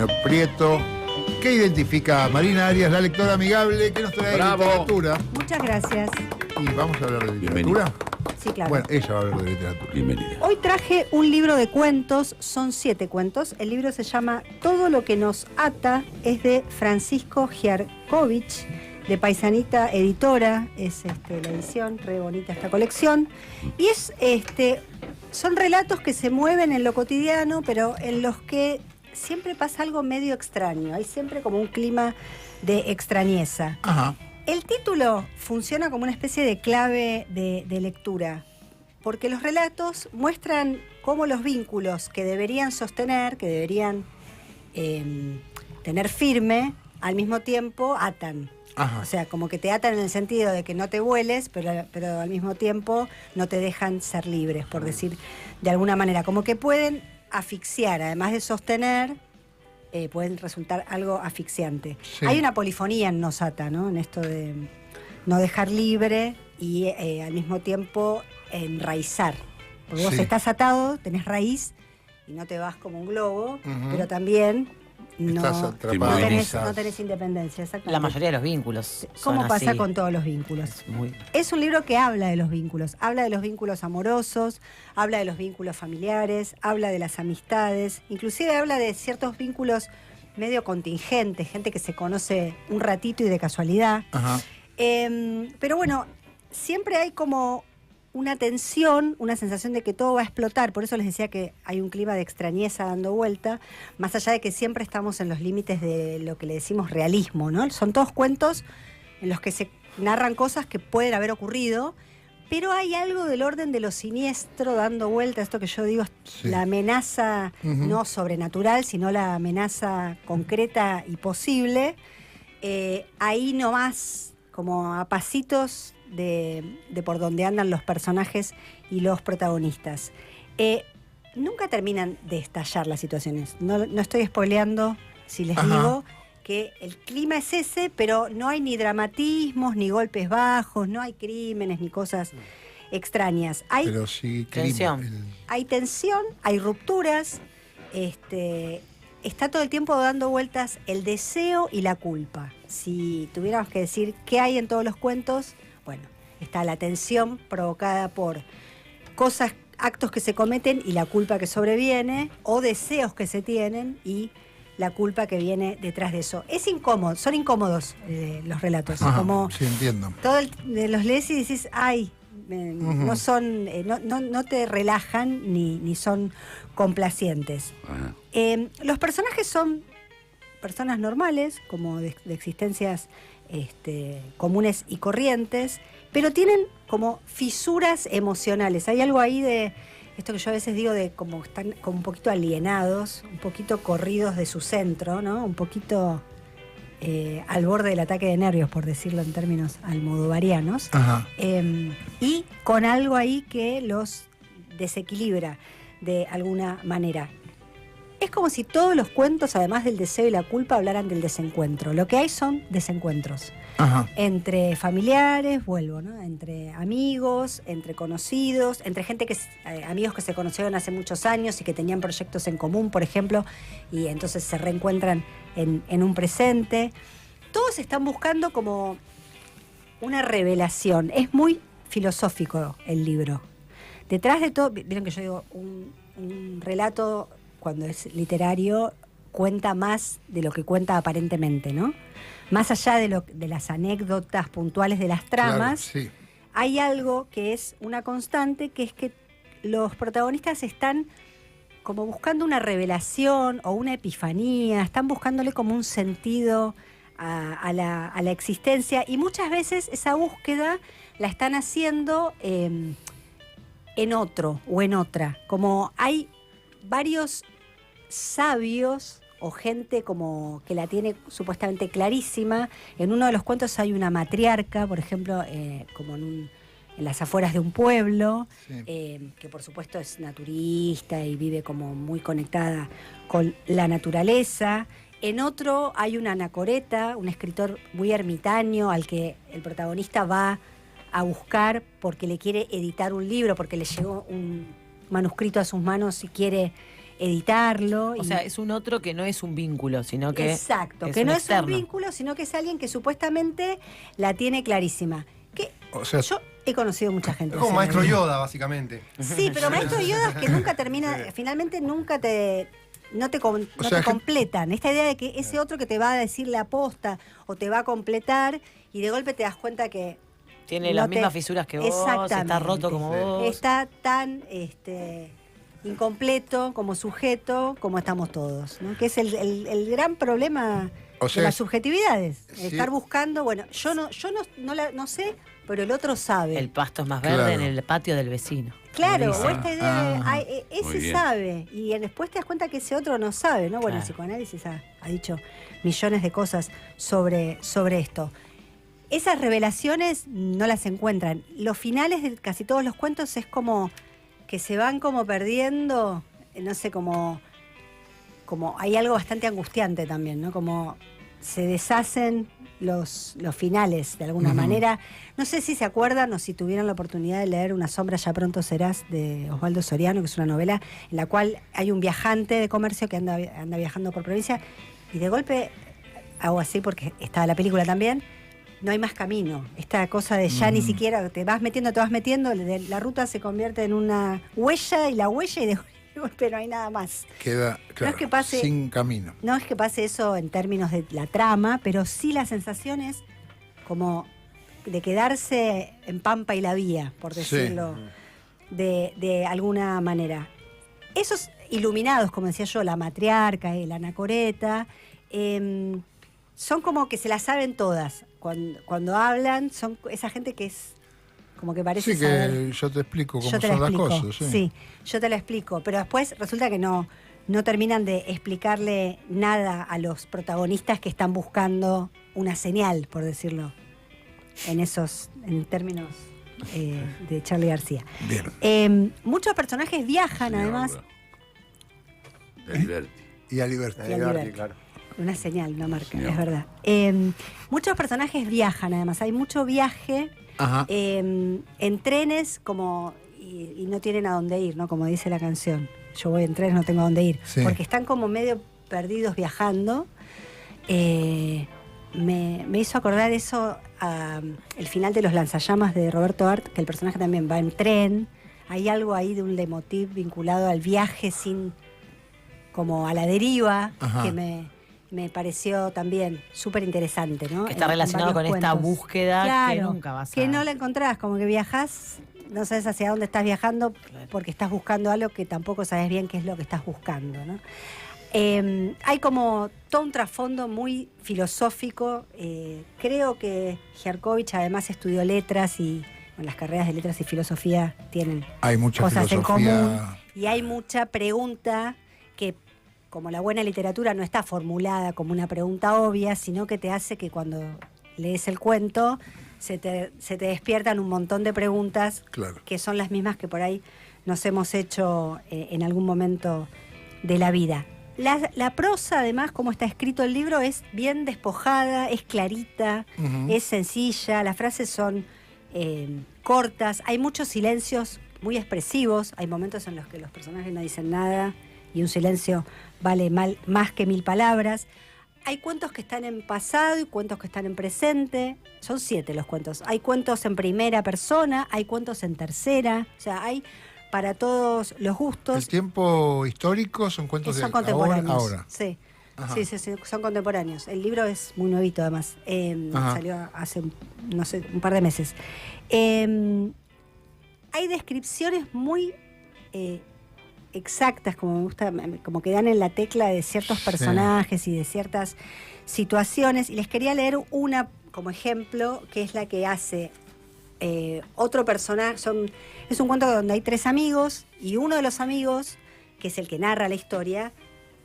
Antonio Prieto. ¿Qué identifica a Marina Arias, la lectora amigable que nos trae literatura? Muchas gracias. Y vamos a hablar de literatura. Sí, claro. Bueno, ella va a hablar de literatura. Bienvenida. Hoy traje un libro de cuentos, son 7 cuentos. El libro se llama Todo lo que nos ata, es de Francisco Giarkovich, de Paisanita Editora, es la edición, re bonita esta colección. Y es son relatos que se mueven en lo cotidiano, pero en los que siempre pasa algo medio extraño. Hay siempre como un clima de extrañeza. Ajá. El título funciona como una especie de clave de lectura, porque los relatos muestran cómo los vínculos que deberían sostener, que deberían tener firme, al mismo tiempo atan. Ajá. O sea, como que te atan en el sentido de que no te vueles, pero al mismo tiempo no te dejan ser libres, por decir de alguna manera. Como que pueden asfixiar, además de sostener, pueden resultar algo asfixiante. Sí. Hay una polifonía en Nos ata, ¿no? En esto de no dejar libre y al mismo tiempo enraizar. Porque vos Sí. estás atado, tenés raíz y no te vas como un globo, pero también Estás no atrapado. tenés independencia. Exactamente. La mayoría de los vínculos son ¿Cómo pasa así. con todos los vínculos? Muy... Es un libro que habla de los vínculos. Habla de los vínculos amorosos, habla de los vínculos familiares, habla de las amistades, inclusive habla de ciertos vínculos medio contingentes, gente que se conoce un ratito y de casualidad. Ajá. Pero bueno, siempre hay como una tensión, una sensación de que todo va a explotar. Por eso les decía que hay un clima de extrañeza dando vuelta, más allá de que siempre estamos en los límites de lo que le decimos realismo, ¿no? Son todos cuentos en los que se narran cosas que pueden haber ocurrido, pero hay algo del orden de lo siniestro dando vuelta. Esto que yo digo, Sí. la amenaza no sobrenatural, sino la amenaza concreta y posible. Ahí nomás, como a pasitos de por donde andan los personajes y los protagonistas. Nunca terminan de estallar las situaciones. No estoy spoileando si les digo que el clima es ese, pero no hay ni dramatismos, ni golpes bajos, no hay crímenes, ni cosas extrañas. Hay Pero sí, Tensión. hay tensión, hay rupturas, está todo el tiempo dando vueltas el deseo y la culpa. Si tuviéramos que decir qué hay en todos los cuentos, bueno, está la tensión provocada por cosas, actos que se cometen y la culpa que sobreviene, o deseos que se tienen y la culpa que viene detrás de eso. Es incómodo, son incómodos los relatos. Ajá, Como sí, entiendo. los lees y decís, ay, no son, no te relajan ni son complacientes. Ajá. Los personajes son personas normales, como de existencias comunes y corrientes, pero tienen como fisuras emocionales. Hay algo ahí de esto que yo a veces digo de como están como un poquito alienados, un poquito corridos de su centro, ¿no? Un poquito al borde del ataque de nervios, por decirlo en términos almodovarianos. Ajá. Y con algo ahí que los desequilibra de alguna manera. Es como si todos los cuentos, además del deseo y la culpa, hablaran del desencuentro. Lo que hay son desencuentros. Ajá. Entre familiares, vuelvo, ¿no? Entre amigos, entre conocidos, entre gente amigos que se conocieron hace muchos años y que tenían proyectos en común, por ejemplo, y entonces se reencuentran en un presente. Todos están buscando como una revelación. Es muy filosófico el libro. Detrás de todo, vieron que yo digo, un relato, cuando es literario, cuenta más de lo que cuenta aparentemente, ¿no? Más allá de las anécdotas puntuales de las tramas, Claro, sí. hay algo que es una constante, que es que los protagonistas están como buscando una revelación o una epifanía, están buscándole como un sentido a la existencia, y muchas veces esa búsqueda la están haciendo en otro o en otra. Como hay varios sabios o gente como que la tiene supuestamente clarísima. En uno de los cuentos hay una matriarca, por ejemplo, como en las afueras de un pueblo, Sí. que por supuesto es naturista y vive como muy conectada con la naturaleza. En otro hay una anacoreta, un escritor muy ermitaño al que el protagonista va a buscar porque le quiere editar un libro, porque le llegó un manuscrito a sus manos y quiere editarlo. O sea, es un otro que no es un vínculo, sino que exacto, es que un no externo. es un vínculo, sino que es alguien que supuestamente la tiene clarísima. Que O sea, yo he conocido mucha gente. Es como así, Maestro ¿no? Yoda, básicamente. Sí, pero Maestro Yoda es que nunca termina, finalmente nunca no te completan. Esta idea de que ese otro que te va a decir la posta o te va a completar y de golpe te das cuenta que Tiene no las te- mismas fisuras que vos, está Exactamente. roto como vos. está tan incompleto como sujeto como estamos todos, ¿no? Que es el gran problema O sea, de las subjetividades. sí. Estar buscando, bueno, yo no sé, pero el otro sabe. El pasto es más verde Claro. en el patio del vecino. Claro, Buenísimo. o esta idea de, Ah, ese muy bien. sabe, y después te das cuenta que ese otro no sabe, ¿no? Bueno, el Claro. psicoanálisis ha dicho millones de cosas sobre esto. Esas revelaciones no las encuentran. Los finales de casi todos los cuentos es como que se van como perdiendo, no sé, como hay algo bastante angustiante también, ¿no? Como se deshacen los finales de alguna manera. No sé si se acuerdan o si tuvieron la oportunidad de leer Una sombra ya pronto serás de Osvaldo Soriano, que es una novela en la cual hay un viajante de comercio que anda viajando por provincia y de golpe, hago así porque está la película también, no hay más camino. Esta cosa de ya ni siquiera te vas metiendo, la ruta se convierte en una huella y de golpe no hay nada más. queda claro, es que pase- sin camino. No es que pase eso en términos de la trama, pero sí la sensación es como de quedarse en Pampa y la Vía, por Sí. decirlo de alguna manera. Esos iluminados, como decía yo, la matriarca y la anacoreta, son como que se las saben todas. Cuando hablan, son esa gente que es como que parece Sí, que saber. yo te explico cómo Yo te son la las explico, cosas. sí, yo te la explico. Pero después resulta que no terminan de explicarle nada a los protagonistas que están buscando una señal, por decirlo, en términos de Charly García. Bien. Muchos personajes viajan, además. De Liberty. Y a Libertad. Y a Liberty. Claro. Una señal, una marca, Señor. es verdad. Muchos personajes viajan, además. Hay mucho viaje Ajá. en trenes y no tienen a dónde ir, ¿no? Como dice la canción. Yo voy en trenes, no tengo a dónde ir. Sí. Porque están como medio perdidos viajando. Me hizo acordar eso el final de Los lanzallamas de Roberto Art, que el personaje también va en tren. Hay algo ahí de un leitmotiv vinculado al viaje como a la deriva, Ajá. que me pareció también súper interesante, ¿no? Que está En relacionado con varios esta cuentos. búsqueda que Claro, nunca vas a... que no la encontrás, como que viajás, no sabes hacia dónde estás viajando porque estás buscando algo que tampoco sabes bien qué es lo que estás buscando, ¿no? Hay como todo un trasfondo muy filosófico. Creo que Giarkovich además estudió letras y las carreras de letras y filosofía tienen Hay mucha cosas en filosofía. común y hay mucha pregunta que, como la buena literatura no está formulada como una pregunta obvia, sino que te hace que cuando lees el cuento se te despiertan un montón de preguntas Claro. que son las mismas que por ahí nos hemos hecho en algún momento de la vida. La prosa, además, como está escrito el libro, es bien despojada, es clarita, Ujú. es sencilla, las frases son cortas, hay muchos silencios muy expresivos, hay momentos en los que los personajes no dicen nada y un silencio vale más que 1000 palabras. Hay cuentos que están en pasado y cuentos que están en presente. Son 7 los cuentos. Hay cuentos en primera persona, hay cuentos en tercera. O sea, hay para todos los El gustos. tiempo histórico son cuentos Son de contemporáneos. ahora. Sí. Ajá. Sí, son contemporáneos. El libro es muy nuevito, además. Ajá. Salió hace, no sé, un par de meses. Hay descripciones muy exactas, como me gusta, como que dan en la tecla de ciertos Sí. personajes y de ciertas situaciones. Y les quería leer una como ejemplo, que es la que hace otro personaje. Es un cuento donde hay 3 amigos y uno de los amigos, que es el que narra la historia,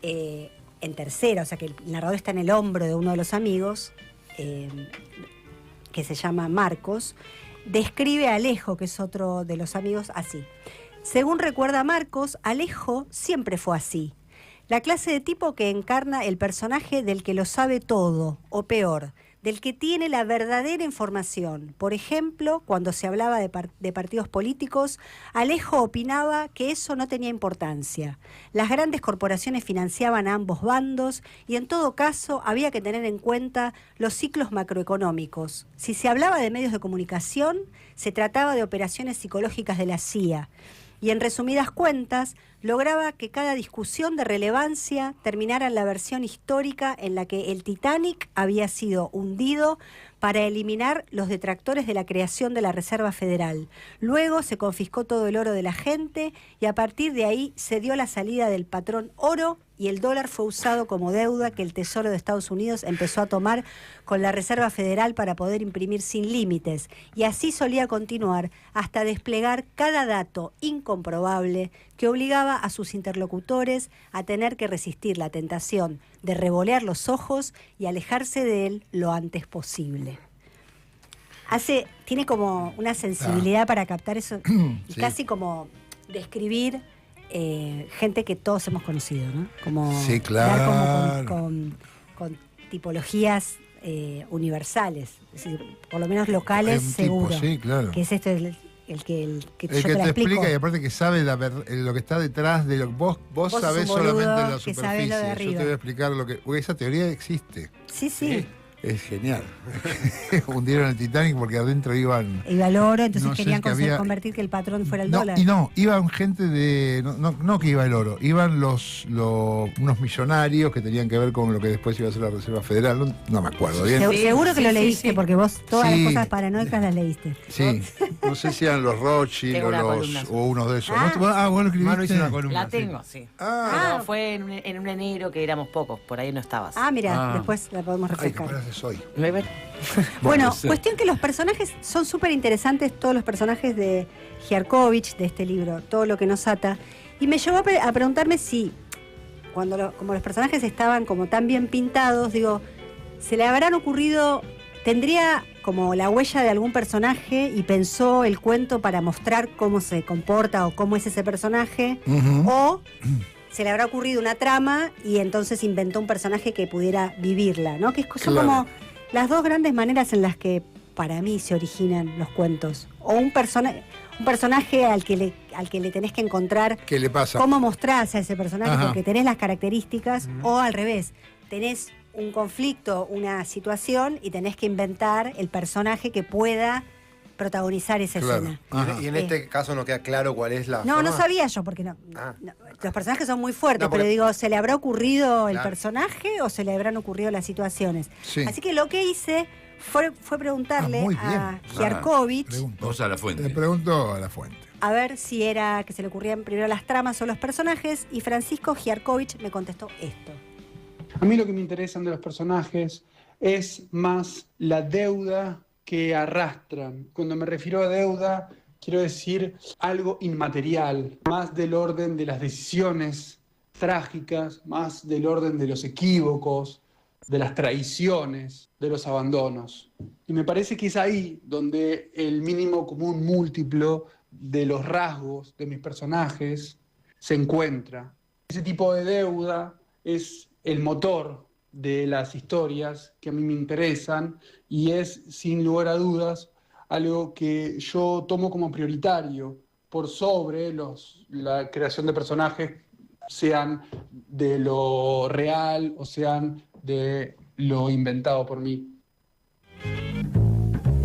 en tercera, o sea que el narrador está en el hombro de uno de los amigos, que se llama Marcos, describe a Alejo, que es otro de los amigos, así. Según recuerda Marcos, Alejo siempre fue así. La clase de tipo que encarna el personaje del que lo sabe todo, o peor, del que tiene la verdadera información. Por ejemplo, cuando se hablaba de partidos políticos, Alejo opinaba que eso no tenía importancia. Las grandes corporaciones financiaban a ambos bandos y en todo caso había que tener en cuenta los ciclos macroeconómicos. Si se hablaba de medios de comunicación, se trataba de operaciones psicológicas de la CIA. Y en resumidas cuentas, lograba que cada discusión de relevancia terminara en la versión histórica en la que el Titanic había sido hundido para eliminar los detractores de la creación de la Reserva Federal. Luego se confiscó todo el oro de la gente y a partir de ahí se dio la salida del patrón oro y el dólar fue usado como deuda que el Tesoro de Estados Unidos empezó a tomar con la Reserva Federal para poder imprimir sin límites. Y así solía continuar hasta desplegar cada dato incomprobable que obligaba a sus interlocutores a tener que resistir la tentación de revolear los ojos y alejarse de él lo antes posible. Tiene como una sensibilidad para captar eso, y Sí. casi como describir gente que todos hemos conocido, ¿no? Como Sí, dar como claro. con tipologías universales, es decir, por lo menos locales, Un tipo, seguro. sí, claro. Que es esto el que El yo que te te la explico. explica y aparte que sabe lo que está detrás de lo que vos Vos sabés sos un boludo solamente la que sabés lo de superficie. Yo arriba. te voy a explicar lo que. Porque esa teoría existe. Sí, sí. Es genial. Hundieron el Titanic porque adentro iban. Iba al oro, entonces No sé, querían que había- convertir que el patrón fuera el dólar. Iban gente de. No que iba el oro, iban unos millonarios que tenían que ver con lo que después iba a ser la Reserva Federal. No me acuerdo bien. Se- seguro que Sí, lo sí, leíste, sí. porque vos todas Sí. las cosas paranoicas las leíste. Sí, no sé si eran los Rothschild Tengo una o columna. uno de esos. Ah. Vos lo Manu hizo escribiste. una columna. La tengo, sí. Ah, Pero fue en un enero que éramos pocos, por ahí no estabas. Ah, mira, Ah. después la podemos ay, refrescar. capaz de soy. ¿Me ven? Bueno, sí. cuestión que los personajes son súper interesantes, todos los personajes de Giarkovich, de este libro, todo lo que nos ata. Y me llevó a preguntarme si, como los personajes estaban como tan bien pintados, digo, ¿se le habrán ocurrido, tendría como la huella de algún personaje y pensó el cuento para mostrar cómo se comporta o cómo es ese personaje? Ujú. O se le habrá ocurrido una trama y entonces inventó un personaje que pudiera vivirla, ¿no? Que son Claro. como las dos grandes maneras en las que para mí se originan los cuentos. O un personaje al que le tenés que encontrar ¿Qué le pasa? cómo mostrás a ese personaje Ajá. porque tenés las características, o al revés, tenés un conflicto, una situación y tenés que inventar el personaje que pueda protagonizar esa Claro. escena. Ajá. Y en este caso no queda claro cuál es la No, forma. no sabía yo, porque Ah. los personajes son muy fuertes, No, porque- pero digo, ¿se le habrá ocurrido el Claro. personaje o se le habrán ocurrido las situaciones? Sí. Así que lo que hice fue preguntarle muy bien. a Giarkovich Pregunto. Vos a la fuente. Le pregunto a la fuente. a ver si era que se le ocurrían primero las tramas o los personajes, y Francisco Giarkovich me contestó esto. A mí lo que me interesan de los personajes es más la deuda que arrastran. Cuando me refiero a deuda, quiero decir algo inmaterial, más del orden de las decisiones trágicas, más del orden de los equívocos, de las traiciones, de los abandonos. Y me parece que es ahí donde el mínimo común múltiplo de los rasgos de mis personajes se encuentra. Ese tipo de deuda es el motor de las historias que a mí me interesan y es, sin lugar a dudas, algo que yo tomo como prioritario por sobre la creación de personajes, sean de lo real o sean de lo inventado por mí.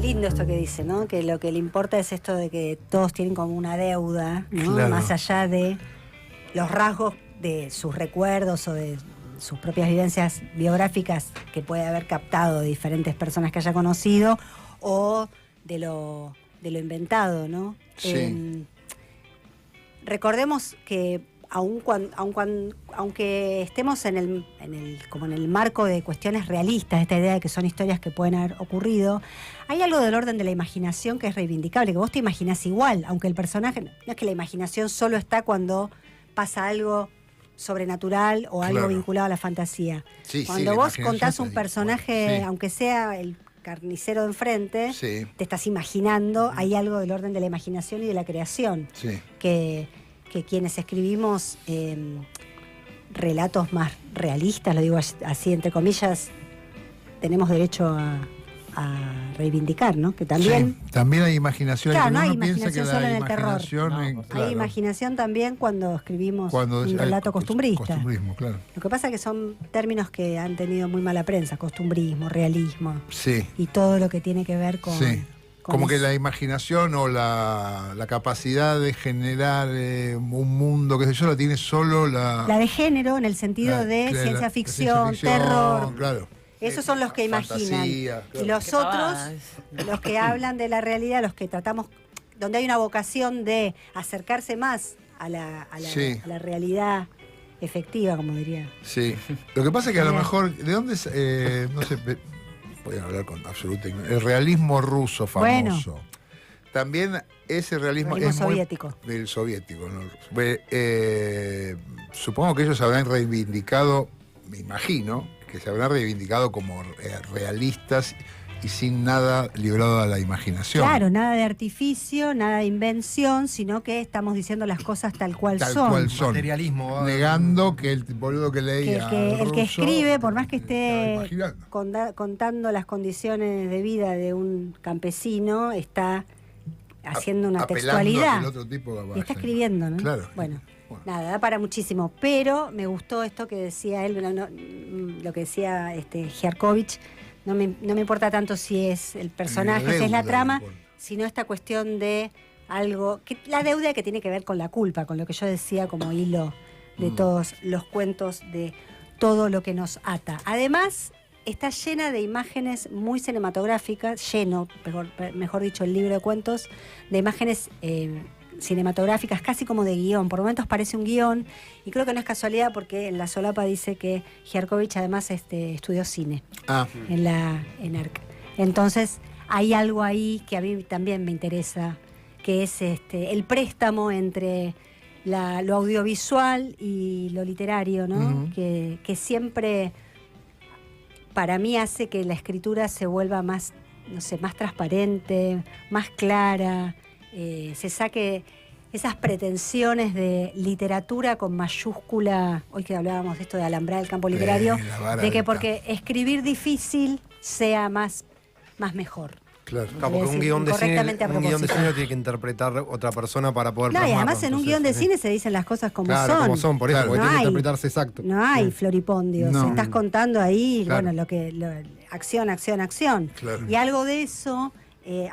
Lindo esto que dice, ¿no? Que lo que le importa es esto de que todos tienen como una deuda, ¿no? Claro. Más allá de los rasgos de sus recuerdos o de sus propias vivencias biográficas que puede haber captado de diferentes personas que haya conocido, o de lo inventado, ¿no? Sí. Recordemos que aunque estemos como en el marco de cuestiones realistas, esta idea de que son historias que pueden haber ocurrido, hay algo del orden de la imaginación que es reivindicable, que vos te imaginás igual, aunque el personaje, no es que la imaginación solo está cuando pasa algo sobrenatural o algo Claro. vinculado a la fantasía. Sí, Cuando sí, la vos imaginación contás está un ahí. personaje, Sí. aunque sea el carnicero de enfrente, Sí, te estás imaginando, hay algo del orden de la imaginación y de la creación, sí. que quienes escribimos relatos más realistas, lo digo así entre comillas, tenemos derecho a reivindicar, ¿no? Que también... Sí, también hay imaginación. Claro, no hay Uno piensa imaginación que solo la en el terror. imaginación No, en- por claro, Hay imaginación también cuando escribimos cuando un hay relato costumbrista. Costumbrismo, claro. Lo que pasa es que son términos que han tenido muy mala prensa, costumbrismo, realismo Sí, y todo lo que tiene que ver con... sí. con Como que eso. la imaginación o la capacidad de generar un mundo, qué sé yo, la tiene solo la... La de género en el sentido la- de la- ciencia la ficción, ciencia ficción, terror. Claro. Esos son los que imaginan. Fantasía, claro. Y los Qué otros, pavada. los que hablan de la realidad, los que tratamos, donde hay una vocación de acercarse más a la Sí. a la realidad efectiva, como diría. Sí. Lo que pasa es que a lo Bien. mejor, ¿de dónde es? No sé, voy a hablar con absoluta ignorancia. El realismo ruso famoso. También ese realismo, Realismo es muy soviético. del soviético, ¿no? Supongo que ellos habrán reivindicado, me imagino, que se habrán reivindicado como realistas y sin nada librado a la imaginación. Claro, nada de artificio, nada de invención, sino que estamos diciendo las cosas tal cual Tal son. cual son. Materialismo. Negando que el boludo que Que leía. el que ruso, escribe, por más que estaba esté imaginando. contando las condiciones de vida de un campesino, está haciendo una Apelando a que textualidad. el otro tipo Y está escribiendo, ¿no? Claro. Bueno, nada, da para muchísimo. Pero me gustó esto que decía él, lo que decía Giarkovich. No me importa tanto si es el personaje, si es la deuda, trama, me importa. sino esta cuestión de algo, la deuda que tiene que ver con la culpa, con lo que yo decía como hilo de todos los cuentos, de todo lo que nos ata. Además, está llena de imágenes muy cinematográficas, mejor dicho, el libro de cuentos, de imágenes cinematográficas, casi como de guión. Por momentos parece un guión, y creo que no es casualidad porque en la solapa dice que Giarkovich además estudió cine Ah, en ERC. Entonces, hay algo ahí que a mí también me interesa, que es el préstamo entre lo audiovisual y lo literario, ¿no? Ujú. Que siempre, para mí, hace que la escritura se vuelva más, no sé, más transparente, más clara, se saque esas pretensiones de literatura con mayúscula, hoy que hablábamos de esto de alambrar el campo literario, la vara de que alta. porque escribir difícil sea más mejor. claro. Claro, porque un guión de cine, Incorrectamente a un guión de propósito. cine lo tiene que interpretar otra persona para poder No, y plasmarlo. además en un Entonces, guión de sí. cine se dicen las cosas como Claro, son. como son, por eso, Claro. porque No tiene que hay- interpretarse exacto. No hay floripondios, No. estás contando ahí, Claro. bueno, acción, acción, acción. Claro. Y algo de eso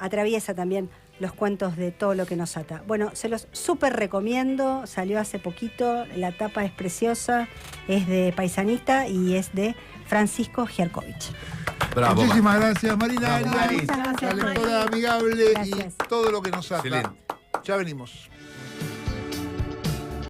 atraviesa también los cuentos de todo lo que nos ata. Bueno, se los súper recomiendo, salió hace poquito, la tapa es preciosa, es de Paisanista y es de Francisco Giarkovich. Bravo. Muchísimas gracias, Marina Bravo, Arias, Muchas gracias, la lectora Mari. amigable Gracias. y todo lo que nos ata. Excelente. Ya venimos.